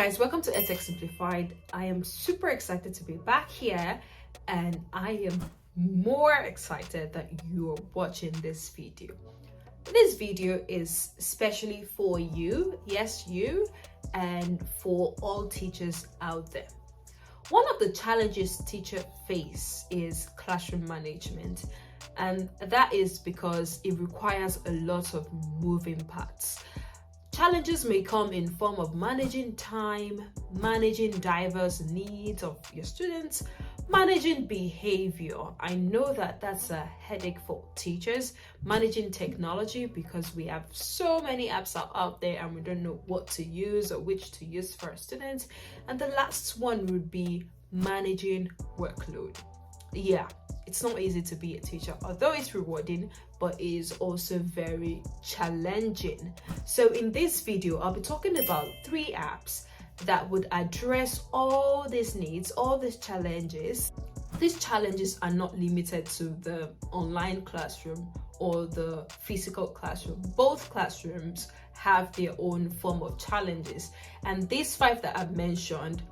guys, welcome to Edtech Simplified. I am super excited to be back here, and I am more excited that you're watching this video. This video is especially for you, yes you, and for all teachers out there. One of the challenges teachers face is classroom management, and that is because it requires a lot of moving parts. Challenges may come in form of managing time, managing diverse needs of your students, managing behavior. I know that that's a headache for teachers, managing technology, because we have so many apps out there and we don't know what to use or which to use for our students. And the last one would be managing workload. Yeah, it's not easy to be a teacher, although it's rewarding, but it is also very challenging. So in this video, I'll be talking about 3 apps that would address all these needs, all these challenges. These challenges are not limited to the online classroom or the physical classroom. Both classrooms have their own form of challenges. And these 5 that I've mentioned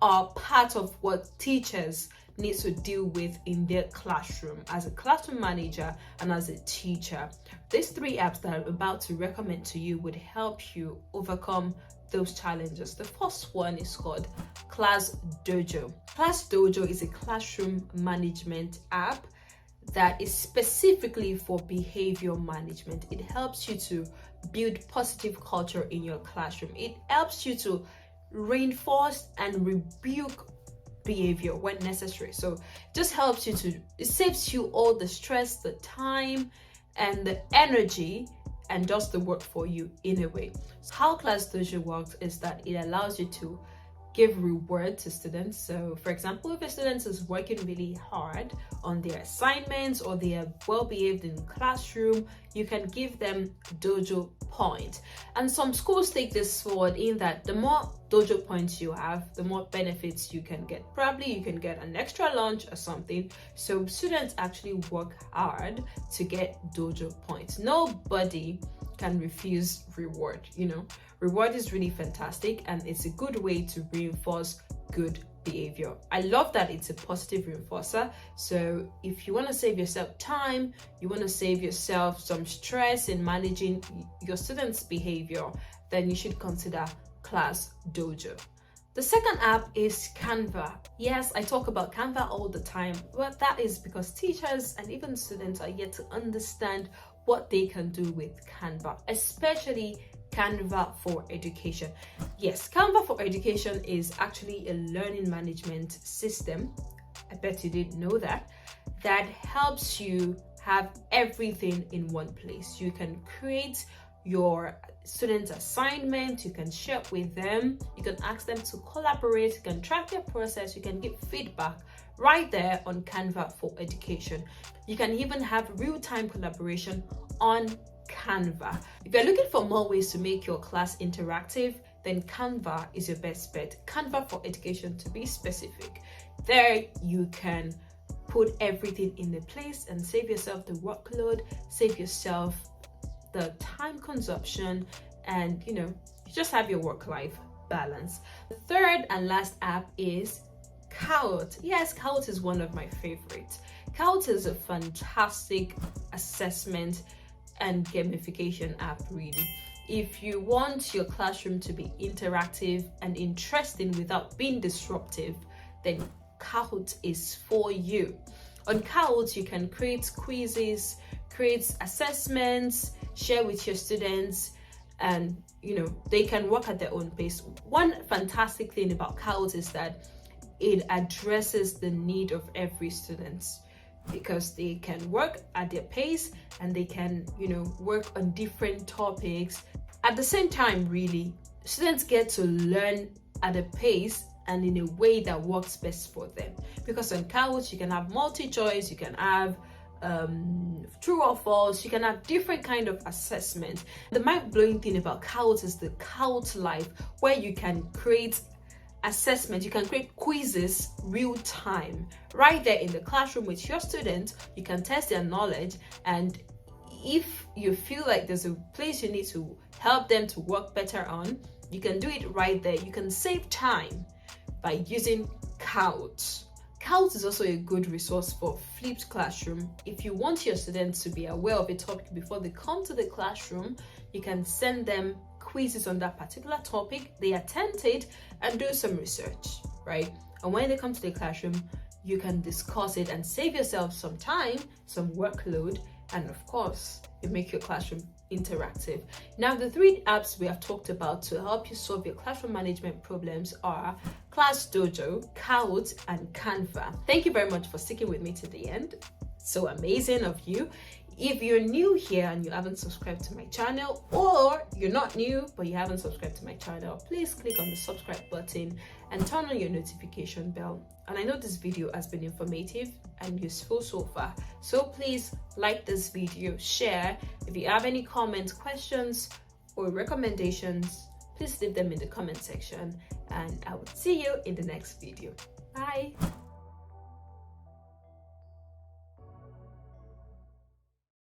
are part of what teachers need to deal with in their classroom as a classroom manager and as a teacher. These 3 apps that I'm about to recommend to you would help you overcome those challenges. The first one is called ClassDojo. ClassDojo is a classroom management app that is specifically for behavior management. It helps you to build positive culture in your classroom. It helps you to reinforce and rebuke behavior when necessary. So just helps you to, it saves you all the stress, the time, and the energy, and does the work for you in a way. So how ClassDojo works is that it allows you to give reward to students. So for example, if a student is working really hard on their assignments or they are well behaved in classroom, you can give them Dojo points. And some schools take this forward in that the more Dojo points you have, the more benefits you can get. Probably you can get an extra lunch or something. So students actually work hard to get Dojo points. Nobody can refuse reward. Reward is really fantastic, and it's a good way to reinforce good behavior. I love that it's a positive reinforcer. So if you want to save yourself time, you want to save yourself some stress in managing your students' behavior, then you should consider ClassDojo. The second app is Canva. Yes, I talk about Canva all the time, but that is because teachers and even students are yet to understand what they can do with Canva, especially Canva for Education. Yes, Canva for Education is actually a learning management system. I bet you didn't know that helps you have everything in one place. You can create your students' assignment, you can share with them, you can ask them to collaborate, you can track their process, you can give feedback right there on Canva for Education. You can even have real-time collaboration on Canva. If you're looking for more ways to make your class interactive, then Canva is your best bet. Canva for Education, to be specific. There you can put everything in a place and save yourself the workload, save yourself the time consumption, and you just have your work-life balance. The third and last app is Kahoot. Yes, Kahoot is one of my favorites. Kahoot is a fantastic assessment and gamification app, really. If you want your classroom to be interactive and interesting without being disruptive, then Kahoot is for you. On Kahoot, you can create quizzes, create assessments, share with your students, and they can work at their own pace. One fantastic thing about Kahoot is that it addresses the need of every student, because they can work at their pace and they can work on different topics at the same time. Really, students get to learn at a pace and in a way that works best for them, because on Kahoot you can have multi-choice, you can have true or false, you can have different kind of assessments. The mind-blowing thing about Kahoot is the Kahoot Live, where you can create assessment, you can create quizzes real time right there in the classroom with your students. You can test their knowledge, and if you feel like there's a place you need to help them to work better on, You can do it right there. You can save time by using Kahoot. Kahoot is also a good resource for flipped classroom. If you want your students to be aware of a topic before they come to the classroom, you can send them quizzes on that particular topic, they attempt it and do some research, right? And when they come to the classroom, you can discuss it and save yourself some time, some workload, and of course, you make your classroom interactive. Now, the 3 apps we have talked about to help you solve your classroom management problems are ClassDojo, Kahoot, and Canva. Thank you very much for sticking with me to the end. So amazing of you. If you're new here and you haven't subscribed to my channel, or you're not new but you haven't subscribed to my channel, please click on the subscribe button and turn on your notification bell. And I know this video has been informative and useful so far, so please like this video, share. If you have any comments, questions, or recommendations, please leave them in the comment section, and I will see you in the next video. Bye.